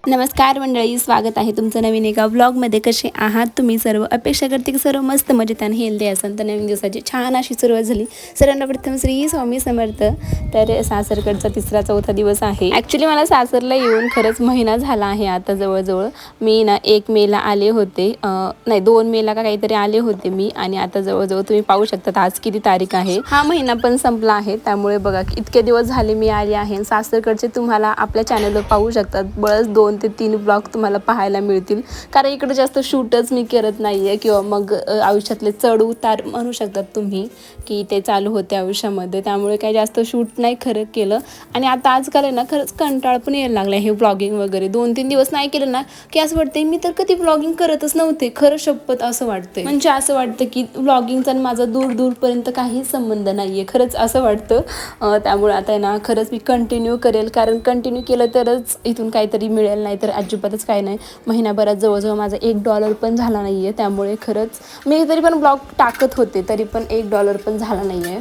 नमस्कार मंडळी, स्वागत आहे तुमचं नवीन एका व्लॉगमध्ये. कसे आहात तुम्ही सर्व? अपेक्षा करते की सर्व मस्त मजेत आणि हेल्दी असेल. तर नवीन दिवसाची छान अशी सुरुवात झाली. सर्वांना प्रथम श्री स्वामी समर्थ. तर सासरकडचा 3-4 दिवस आहे. ॲक्च्युली मला सासरला येऊन खरंच महिना झाला आहे आता जवळजवळ. मी ना 1 मेला आले होते, नाही 2 मेला का काहीतरी आले होते मी. आणि आता जवळजवळ तुम्ही पाहू शकता आज किती तारीख आहे. हा महिना पण संपला आहे. त्यामुळे बघा इतके दिवस झाले मी आले आहे. सासरकडचे तुम्हाला आपल्या चॅनलवर पाहू शकतात. बळच 2 ते 3 ब्लॉग तुम्हाला पाहायला मिळतील. कारण इकडे जास्त शूटच मी करत नाही आहे, किंवा मग आयुष्यातले चढ उतार म्हणू शकतात तुम्ही की ते चालू होते आयुष्यामध्ये. त्यामुळे काही जास्त शूट नाही खरं केलं. आणि आता आजकाल आहे ना खरंच कंटाळ पण यायला लागला हे ब्लॉगिंग वगैरे. 2-3 दिवस नाही केलं ना की असं वाटतं मी तर कधी ब्लॉगिंग करतच नव्हते, खरं शपथ असं वाटतं. म्हणजे असं वाटतं की ब्लॉगिंगचा माझा दूरपर्यंत काहीच संबंध नाही आहे, खरंच असं वाटतं. त्यामुळे आता आहे ना खरंच मी कंटिन्यू करेल, कारण कंटिन्यू केलं तरच इथून काहीतरी मिळेल, नाही तर अजिबातच काय नाही. महिनाभरात जवळजवळ माझा $1 पण झाला नाही आहे. त्यामुळे खरंच मी तरी पण ब्लॉग टाकत होते, तरी पण $1 पण झाला नाही आहे.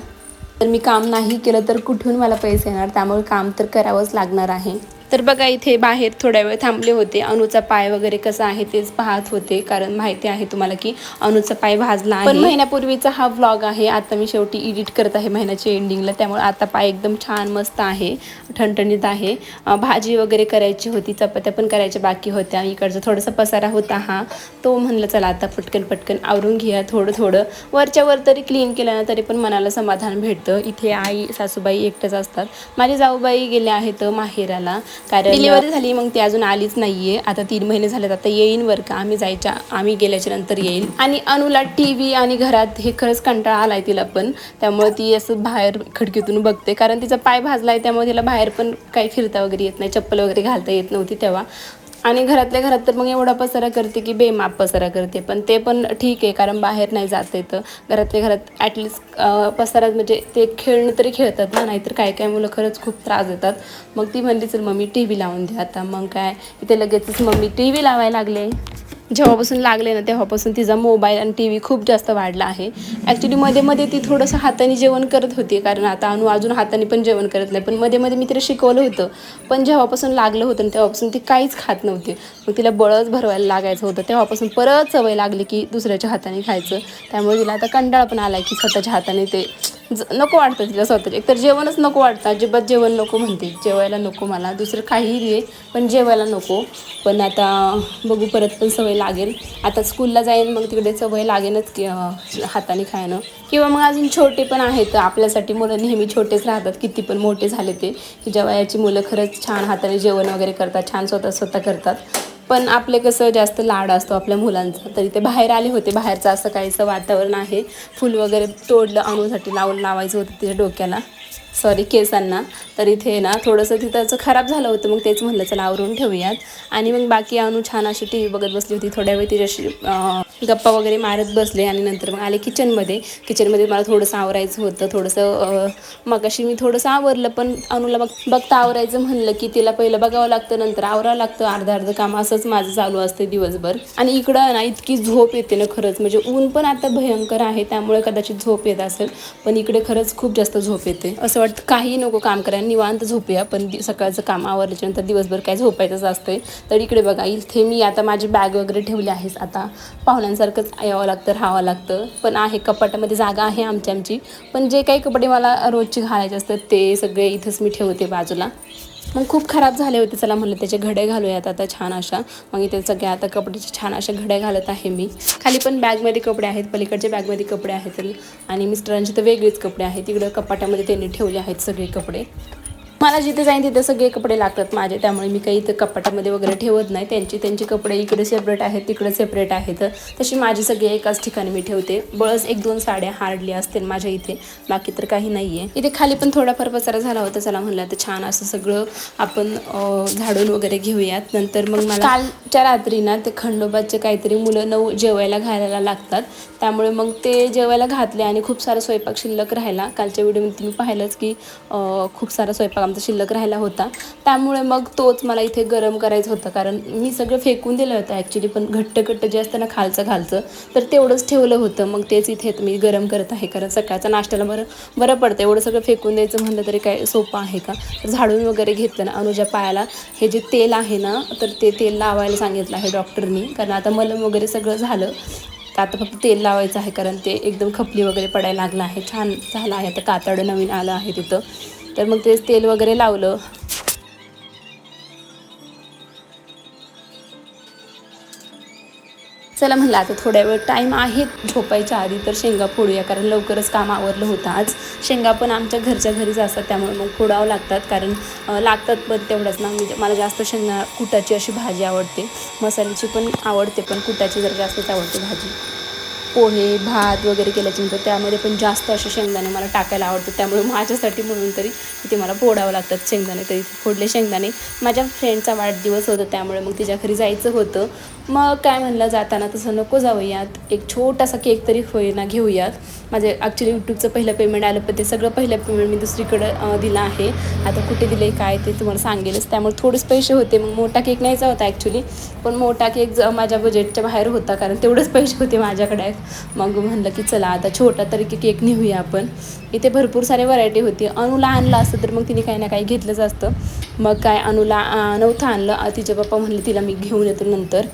तर मी काम नाही केलं तर कुठून मला पैसे येणार? त्यामुळे काम तर करावंच लागणार आहे. तर बघा इथे बाहेर थोड्या वेळ थांबले होते. अनुचा पाय वगैरे कसा आहे तेच पाहत होते, कारण माहिती आहे तुम्हाला की अनुचा पाय भाजला आहे. पण महिन्यापूर्वीचा हा व्लॉग आहे. आता मी शेवटी एडिट करत आहे महिन्याच्या एंडिंगला. त्यामुळे आता पाय एकदम छान मस्त आहे, ठणठणीत आहे. भाजी वगैरे करायची होती, चपात्या पण करायच्या बाकी होत्या. इकडचा थोडासा पसारा होता हा, तो म्हणलं चला आता पटकन आवरून घ्या. थोडं वरच्या वर तरी क्लीन केलं ना तरी पण मनाला समाधान भेटतं. इथे आई सासूबाई एकटेच असतात. माझी जाऊबाई गेले आहेत माहेराला, कारण डिलिव्हरी झाली मग ती अजून आलीच नाहीये. आता 3 महिने झालेत. आता येईन बरं का, आम्ही गेल्याच्या नंतर येईल. आणि अनुला TV आणि घरात हे खरंच कंटाळा आलाय तिला पण. त्यामुळे ती असं बाहेर खिडकीतून बघते, कारण तिचा पाय भाजलाय. त्यामुळे तिला बाहेर पण काही फिरता वगैरे येत नाही, चप्पल वगैरे घालता येत नव्हती तेव्हा. आणि घरातल्या घरात तर मग एवढा पसारा करते की बेमाप पसारा करते. पण ते पण ठीक आहे, कारण बाहेर नाही जात येतं. घरातल्या घरात ॲटलिस्ट पसारा म्हणजे ते खेळणं तरी खेळतात ना, नाहीतर काय मुलं खरंच खूप त्रास देतात. मग ती म्हणली चल मम्मी TV लावून द्या. आता मग काय इथे लगेचच मम्मी TV लावायला लागले. जेव्हापासून लागले ना तेव्हापासून तिचा मोबाईल आणि TV खूप जास्त वाढला आहे. ॲक्च्युली मध्ये ती थोडंसं हाताने जेवण करत होती, कारण आता अनु अजून हाताने पण जेवण करत नाही. पण मध्ये मी तिला शिकवलं होतं, पण जेव्हापासून लागलं होतं तेव्हापासून ती काहीच खात नव्हती. मग तिला बळच भरवायला लागायचं होतं. तेव्हापासून परत सवय लागली की दुसऱ्याच्या हाताने खायचं. त्यामुळे तिला आता कंटाळा पण आला की स्वतःच्या हाताने ते नको वाटतं तिला स्वतःच. एकतर जेवणच नको वाटतं, अजिबात जेवण नको म्हणते. जेवायला नको मला, दुसरं काहीही दे पण जेवायला नको. पण आता बघू, परत पण सवय लागेल. आता स्कूलला जाईन मग तिकडे सवय लागेलच की हाताने खाणं. किंवा मग अजून छोटे पण आहेत आपल्यासाठी. मुलं नेहमी छोटेच राहतात, किती पण मोठे झाले ते. की जेव्हा मुलं खरंच छान हाताने जेवण वगैरे करतात, छान स्वतः करतात. पण आपले कसं जास्त लाड असतो आपल्या मुलांचा. तरी ते बाहेर आले होते. बाहेरचं असं काहीसं वातावरण आहे. फुल वगैरे तोडलं, अनुसाठी लावायचं होतं तिच्या डोक्याला, केसांना. तर इथे ना थोडंसं तिथं खराब झालं होतं. मग तेच म्हणलं चला आवरून ठेवूयात. आणि मग बाकी अनु छान अशी TV बघत बसली होती. थोड्या वेळ तिच्याशी गप्पा वगैरे मारत बसले. आणि नंतर मग आले किचनमध्ये मला थोडंसं आवरायचं होतं. थोडंसं मगाशी मी थोडंसं आवरलं, पण अनुला बघता आवरायचं म्हणलं की तिला पहिलं बघावं लागतं, नंतर आवरावं लागतं. अर्धं काम असंच माझं चालू असते दिवसभर. आणि इकडं ना इतकी झोप येते ना खरंच, म्हणजे ऊन पण आता भयंकर आहे त्यामुळे कदाचित झोप येत असेल. पण इकडे खरंच खूप जास्त झोप येते. असं वाटतं काही नको काम करायला, निवांत झोपूया. पण सकाळचं काम आवरल्याच्या नंतर दिवसभर काय झोपायचंच असतंय. तर इकडे बघा, इथे मी आता माझी बॅग वगैरे ठेवली आहेस. आता पाहुण्यांसारखंच यावं लागतं, राहावं लागतं. पण आहे कपाटामध्ये जागा आहे आमची. पण जे काही कपडे मला रोजचे घालायचे असतात ते सगळे इथंच मी ठेवते बाजूला. मग खूप खराब झाले होते. चला म्हणलं त्याचे घड्या घालूयात आता छान अशा. मग इथे सगळ्या आता कपड्याचे छान अशा घड्या घालत आहे मी. खाली पण बॅगमध्ये कपडे आहेत, पलीकडच्या बॅगमध्ये कपडे आहेत. आणि मिस्टरांचे तर वेगळेच कपडे आहेत. तिकडं कपाटामध्ये त्यांनी ठेवले आहेत सगळे कपडे. मला जिथे जाईन तिथे सगळे कपडे लागतात माझे. त्यामुळे मी काही इथं कपाटामध्ये वगैरे ठेवत नाही. त्यांचे कपडे इकडे सेपरेट आहेत, तिकडे सेपरेट आहेत. तशी माझी सगळी एकाच ठिकाणी मी ठेवते. बळच 1-2 साड्या हार्डली असतील माझ्या इथे, बाकी तर काही नाही आहे. इथे खाली पण थोडाफार पसारा झाला होता. चला म्हणलं तर छान असं सगळं आपण झाडून वगैरे घेऊयात. नंतर मग मला कालच्या रात्री ना ते खंडोबाचे काहीतरी मुलं 9 जेवायला घालायला लागतात. त्यामुळे मग ते जेवायला घातले आणि खूप सारा स्वयंपाक शिल्लक राहिला. कालच्या व्हिडिओमध्ये तुम्ही पाहिलंच की खूप सारा स्वयंपाक शेंगदाण्याचा शिल्लक राहिला होता, त्यामुळे मग तोच मला इथे गरम करायचं होतं. कारण मी सगळं फेकून दिलं होतं ॲक्च्युली, पण घट्ट जे असतं ना खालचं तर तेवढंच ठेवलं होतं. मग तेच इथे मी गरम करत आहे, कारण सकाळच्या नाश्त्याला बरं पडतं. एवढं सगळं फेकून द्यायचं म्हणलं तरी काय सोपं आहे का. तर झाडून वगैरे घेतलं ना. अनुजा पायाला हे जे तेल आहे ना, तर ते तेल लावायला सांगितलं आहे डॉक्टरनी, कारण आता मलम वगैरे सगळं झालं. तर आता फक्त तेल लावायचं आहे, कारण ते एकदम खपली वगैरे पडायला लागलं आहे. छान झालं आहे, आता कातडं नवीन आलं आहे तिथं. तर मग तेच तेल वगैरे लावलं. चला म्हणलं आता थोड्या वेळ टाईम आहे झोपायच्या आधी, तर शेंगा फोडूया, कारण लवकरच काम आवरलं होतं आज. शेंगा पण आमच्या घरच्या घरीच असतात, त्यामुळे मग फोडावं लागतात, कारण लागतात पण तेवढंच ना. म्हणजे मला जास्त शेंगा कुटाची अशी भाजी आवडते, मसाल्याची पण आवडते, पण कुटाची जर जास्तच आवडते भाजी. पोहे भात वगैरे केल्याच्यानंतर त्यामध्ये पण जास्त असे शेंगदाणे मला टाकायला आवडतं, त्यामुळे माझ्यासाठी म्हणून तरी इथे मला फोडावं लागतात शेंगदाणे. तरी फोडले शेंगदाणे. माझ्या फ्रेंडचा वाढदिवस होता, त्यामुळे मग तिच्या घरी जायचं होतं. मग काय म्हणलं, जाताना तसं नको जाऊयात, एक छोटासा केक तरी होईना घेऊयात. माझे ॲक्च्युली यूट्यूबचं पहिलं पेमेंट आलं, पण ते सगळं पहिलं पेमेंट मी दुसरीकडं दिलं आहे. आता कुठे दिलं काय ते तुम्हाला सांगेलच, त्यामुळे थोडेच पैसे होते. मग मोठा केक न्यायचा होता ॲक्च्युली, पण मोठा केक माझ्या बजेटच्या बाहेर होता, कारण तेवढेच पैसे होते माझ्याकडे. मग म्हणलं की चला आता छोटा तरी केक नेऊया आपण. इथे भरपूर सारे व्हरायटी होती. अनुला आणलं असतं तर मग तिने काही ना काही घेतलंच असतं. मग काय अनुला नव्हतं आणलं, तिचे पप्पा म्हणले तिला मी घेऊन येतो नंतर.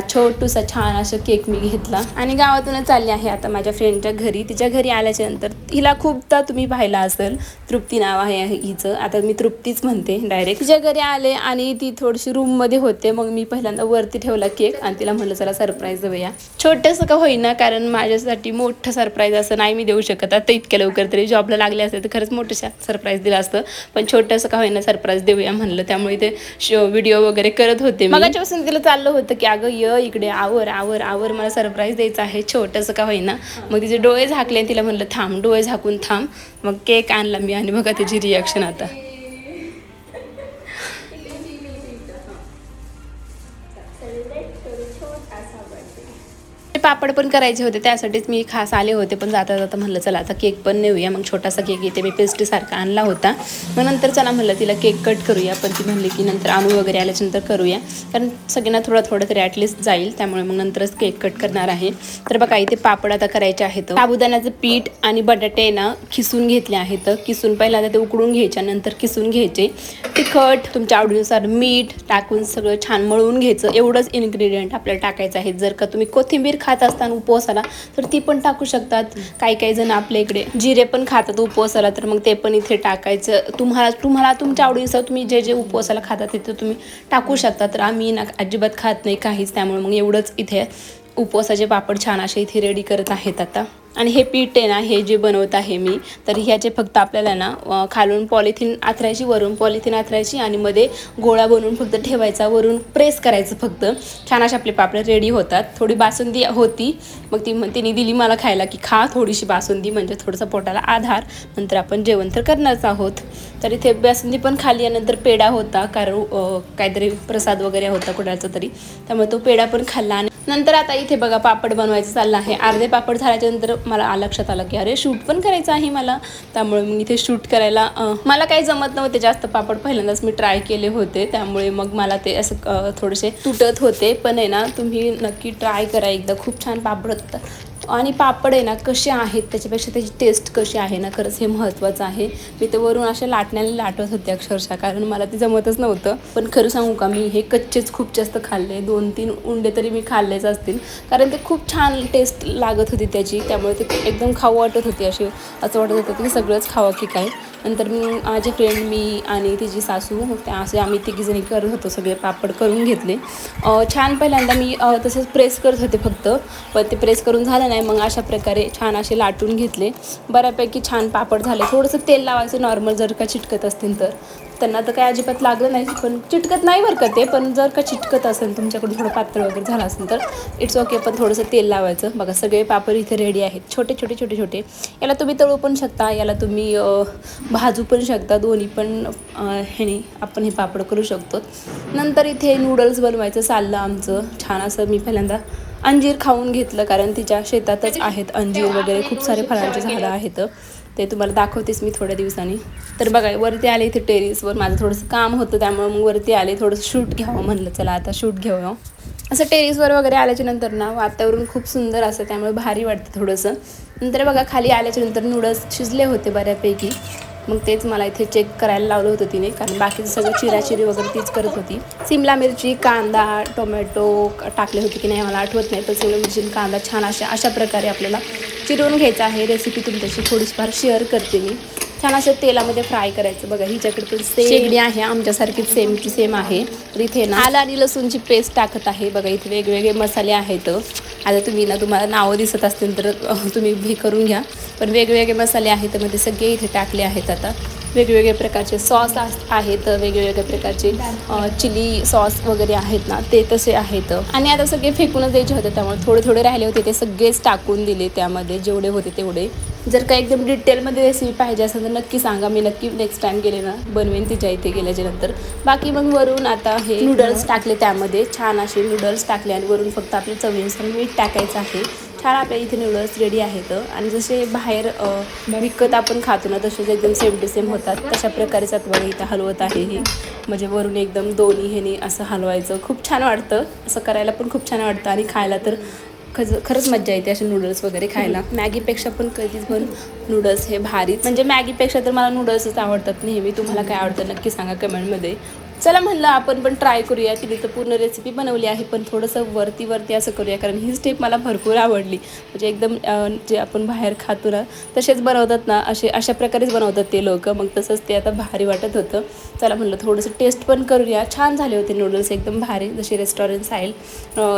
छोटूसा छान असं केक मी घेतला आणि गावातूनच चालली आहे आता माझ्या फ्रेंडच्या घरी. तिच्या घरी आल्याच्या नंतर हिला खूपदा तुम्ही पाहिला असेल, तृप्ती नाव आहे हिचं, आता मी तृप्तीच म्हणते डायरेक्ट. तिच्या घरी आले आणि ती थोडीशी रूममध्ये होते, मग मी पहिल्यांदा वरती ठेवला केक आणि तिला म्हणलं चला सरप्राईज देऊया. छोटंसं का होईना, कारण माझ्यासाठी मोठं सरप्राईज असं नाही मी देऊ शकत आता इतक्या लवकर. तरी जॉबला लागले असते तर खरंच मोठं सरप्राईज दिलं असतं, पण छोटंसं का होईना सरप्राईज देऊया म्हणलं. त्यामुळे ते व्हिडिओ वगैरे करत होते. मगाच्यापासून तिला चाललं होतं की अगं इकडे आवर मला सरप्राईज द्यायचं आहे, छोटंसं का होईना. मग तिचे डोळे झाकले आणि तिला म्हणलं थांब, डोळे झाकून थांब. मग केक आणला मी आणि बघा तिची रिॲक्शन आता. पापड पण करायचे होते, त्यासाठीच मी खास आले होते, पण जाता म्हणलं चला आता केक पण नेऊया. मग छोटासा केक इथे मी पेस्ट्रीसारखा आणला होता. मग नंतर चला म्हणलं तिला केक कट करूया, पण ती म्हणली की नंतर आणू वगैरे आल्याच्यानंतर करूया, कारण सगळ्यांना थोडं तरी ॲटलिस्ट जाईल, त्यामुळे मग नंतरच केक कट करणार आहे. तर बघा इथे पापड आता करायचे आहेत. साबुदाण्याचं पीठ आणि बटाटे ना खिसून घेतले आहेत. किसून पहिल्यांदा ते उकडून घ्यायच्या, नंतर किसून घ्यायचे. तिखट तुमच्या आवडीनुसार मीठ टाकून सगळं छान मळून घ्यायचं. एवढंच इन्ग्रेडियंट आपल्याला टाकायचं आहे. जर का तुम्ही कोथिंबीर खात असताना उपवासाला तर ती पण टाकू शकतात. काही जण आपल्या इकडे जिरे पण खातात उपवासाला, तर मग ते पण इथे टाकायचं. तुम्हाला तुमच्या आवडीनुसार तुम्ही जे उपवासाला खातात तिथे तुम्ही टाकू शकता. तर आम्ही ना अजिबात खात नाही काहीच, त्यामुळे मग एवढंच इथे उपवासाचे पापड छान असे इथे रेडी करत आहेत आता. आणि हे पीठ आहे ना, हे जे बनवत आहे मी, तर ह्याचे फक्त आपल्याला ना खालून पॉलिथिन आथरायची, वरून पॉलिथिन आथरायची आणि मध्ये गोळा बनवून फक्त ठेवायचा, वरून प्रेस करायचं फक्त. छान असे आपले पापड रेडी होतात. थोडी बासुंदी होती, मग तिने दिली मला खायला की खा थोडीशी बासुंदी, म्हणजे थोडंसं पोटाला आधार, नंतर आपण जेवण तर करणारच आहोत. तर इथे बासुंदी पण खाली, यानंतर पेढा होता, कारण काहीतरी प्रसाद वगैरे होता कुणाचा तरी, त्यामुळे तो पेढा पण खाल्ला. आणि नंतर आता इथे बघा पापड बनवायचं चाललं आहे. अर्धे पापड झाल्याच्यानंतर मला लक्षात आलं की अरे शूट पण करायचं आहे मला, त्यामुळे मग इथे शूट करायला मला काही जमत नव्हते जास्त पापड, पहिल्यांदाच मी ट्राय केले होते, त्यामुळे मग मला ते असं थोडेसे तुटत होते. पण आहे ना तुम्ही नक्की ट्राय करा एकदा, खूप छान पापड होतात. आणि पापड आहे ना कसे आहेत त्याच्यापेक्षा त्याची टेस्ट कशी आहे ना, खरंच हे महत्त्वाचं आहे. मी तर वरून अशा लाटण्याला लाटत होते अक्षरशः, कारण मला ते जमतच नव्हतं. पण खरं सांगू का, मी हे कच्चेच खूप जास्त खाल्ले, 2-3 उंडे तरी मी खाल्लेच असतील, कारण ते खूप छान टेस्ट लागत होती त्याची, त्यामुळे ते एकदम खाऊ वाटत होती. असं वाटत होतं की सगळंच खावं की काय. नंतर माझे फ्रेंड, मी आणि तिची सासू, त्या असे आम्ही तिघीजणी करत होतो, सगळे पापड करून घेतले. छान पहिल्यांदा मी तसंच प्रेस करत होते फक्त, पण ते प्रेस करून झालं नाही. मग अशा प्रकारे छान असे लाटून घेतले. बऱ्यापैकी छान पापड झाले. थोडंसं तेल लावायचं नॉर्मल, जर का चिटकत असतील तर. त्यांना तर काय अजिबात लागलं नाही, पण चिटकत नाही बरं का ते, पण जर का चिटकत असेल तुमच्याकडून थोडं पातळ वगैरे झालं असेल तर इट्स ओके, पण थोडंसं तेल लावायचं. बघा सगळे पापड इथे रेडी आहेत, छोटे छोटे. याला तुम्ही तळू पण शकता, याला तुम्ही भाजू पण शकता, दोन्ही पण ह्याने आपण हे पापड करू शकतो. नंतर इथे नूडल्स बनवायचं चाललं आमचं. छान असं मी पहिल्यांदा अंजीर खाऊन घेतलं, कारण तिच्या शेतातच आहेत अंजीर वगैरे, खूप सारे फळांची झाडं आहेत. ते तुम्हाला दाखवतेच मी थोड्या दिवसांनी. तर बघा वरती आले इथे टेरेसवर, माझं थोडंसं काम होतं त्यामुळे मग वरती आले, थोडंसं शूट घ्यावं म्हणलं, चला आता शूट घेऊया. असं टेरेसवर वगैरे आल्याच्या नंतर ना वातावरण खूप सुंदर असतं त्यामुळे भारी वाटतं थोडंसं. नंतर बघा खाली आल्याच्या नंतर नूडल्स शिजले होते बऱ्यापैकी, मग तेच मला इथे चेक करायला लावलं होतं तिने, कारण बाकीचं सगळं चिराचिरी वगैरे तीच करत होती. सिमला मिरची, कांदा, टोमॅटो टाकले होते की नाही मला आठवत नाही, पण सिमला मिरची कांदा छान अशा प्रकारे आपल्याला चिरून घ्यायचा आहे. रेसिपी तुमच्याशी थोडीफार शेअर करते मी. छान असं तेलामध्ये फ्राय करायचं. बघा हिच्याकडे पण शेगडी आहे आमच्यासारखीच सेमची सेम आहे. तर इथे ना आलं आणि लसूणची पेस्ट टाकत आहे. बघा इथे वेगवेगळे मसाले आहेत. आता तुम्हाला नावं दिसत असतील तर तुम्ही हे करून घ्या, पण वेगवेगळे मसाले आहेत तर ते सगळे इथे टाकले आहेत. आता वेगवेगळे प्रकारचे सॉस आहेत, वेगवेगळ्या प्रकारचे चिली सॉस वगैरे आहेत ना ते तसे आहेत. आणि आता सगळे फेकूनच द्यायचे होते त्यामुळे थोडे थोडे राहिले होते ते सगळेच टाकून दिले त्यामध्ये, जेवढे होते तेवढे. जर का एकदम डिटेलमध्ये रेसिपी पाहिजे असेल तर नक्की सांगा, मी नक्की नेक्स्ट टाइम गेले ना बनवेन तिच्या इथे गेल्याच्या नंतर. बाकी मग वरून आता हे नूडल्स टाकले, त्यामध्ये छान असे नूडल्स टाकले आणि वरून फक्त आपल्या चवीनुसार मीठ टाकायचं आहे. छान आपल्या इथे नूडल्स रेडी आहेत. आणि जसे बाहेर विकत आपण खातो ना तसेच एकदम सेम टू सेम होतात तशा प्रकारेच आता इथं हलवत आहे ही, म्हणजे वरून एकदम दोन्ही ह्याने असं हलवायचं. खूप छान वाटतं, असं करायला पण खूप छान वाटतं आणि खायला तर खरंच मज्जा येते असे नूडल्स वगैरे खायला. मॅगीपेक्षा पण कधीच पण नूडल्स हे भारीच, म्हणजे मॅगीपेक्षा तर मला नूडल्सच आवडतात नेहमी. तुम्हाला काय आवडतं नक्की सांगा कमेंटमध्ये. चला म्हणलं आपण पण ट्राय करूया. तिने तर पूर्ण रेसिपी बनवली आहे, पण थोडंसं वरती असं करूया, कारण ही स्टेप मला भरपूर आवडली. म्हणजे एकदम जे आपण बाहेर खातो ना तसेच बनवतात ना, अशा प्रकारेच बनवतात ते लोक, मग तसंच ते आता भारी वाटत होतं. चला म्हणलं थोडंसं टेस्ट पण करूया. छान झाले होते नूडल्स, एकदम भारी, जसे रेस्टॉरंट स्टाईल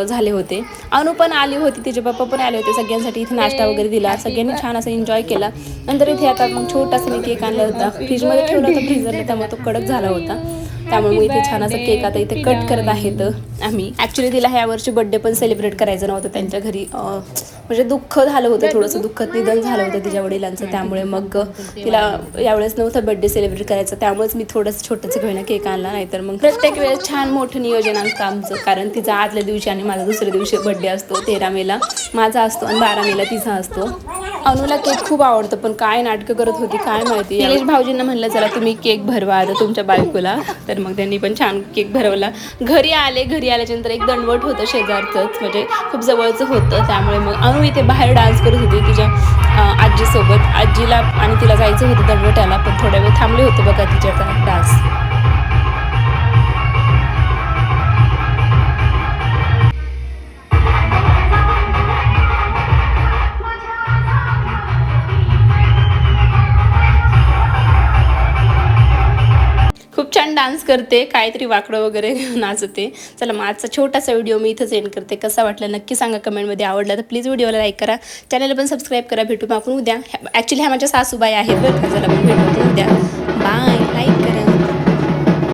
झाले होते. अनु पण आली होती, तिचे पप्पा पण आले होते, सगळ्यांसाठी इथे नाश्ता वगैरे दिला, सगळ्यांनी छान असं एन्जॉय केला. नंतर इथे आता मग छोटासा मी केक आणला होता, फ्रीजमध्ये ठेवला होता फ्रीजरला, त्यामुळे तो कडक झाला होता. त्यामुळे मग इथे छान असं केक आता इथे कट करत आहेत आम्ही. ॲक्च्युली तिला ह्यावर्षी बड्डे पण सेलिब्रेट करायचं नव्हतं त्यांच्या घरी, म्हणजे दुःख झालं होतं, थोडंसं दुःखद निधन झालं होतं तिच्या वडिलांचं, त्यामुळे मग तिला यावेळेस नव्हतं बड्डे सेलिब्रेट करायचं. त्यामुळेच मी थोडंसं छोटंसं घेऊन केक आणला, नाहीतर मग प्रत्येक वेळेस छान मोठं नियोजन असतं आमचं, कारण तिचा आदल्या दिवशी आणि माझा दुसऱ्या दिवशी बड्डे असतो. 13 मेला माझा असतो आणि 12 मेला तिचा असतो. अनुला केक खूप आवडतं, पण काय नाटकं करत होती काय माहिती. निलेश भाऊजींना म्हणलं चला तुम्ही केक भरवा आता तुमच्या बायकोला, तर मग त्यांनी पण छान केक भरवला. घरी आल्याच्यानंतर एक दंडवट होतं शेजारचंच, म्हणजे खूप जवळचं होतं, त्यामुळे मग अनु इथे बाहेर डान्स करत होती तिच्या आजीसोबत. आजीला आणि तिला जायचं होतं दंडवटाला, पण थोड्या वेळ थांबले होते बघा तिच्या डान्स. खूप छान डान्स करते, काहीतरी वाकडं वगैरे नाचते. चला मग आजचा छोटासा व्हिडिओ मी इथंच एंड करते. कसा वाटला नक्की सांगा कमेंटमध्ये. आवडला तर प्लीज व्हिडिओला लाईक करा, चॅनलला पण सबस्क्राईब करा. भेटू मग आपण उद्या. ॲक्च्युली ह्या माझ्या सासूबाई आहेत बरं का. चला मग भेटू उद्या.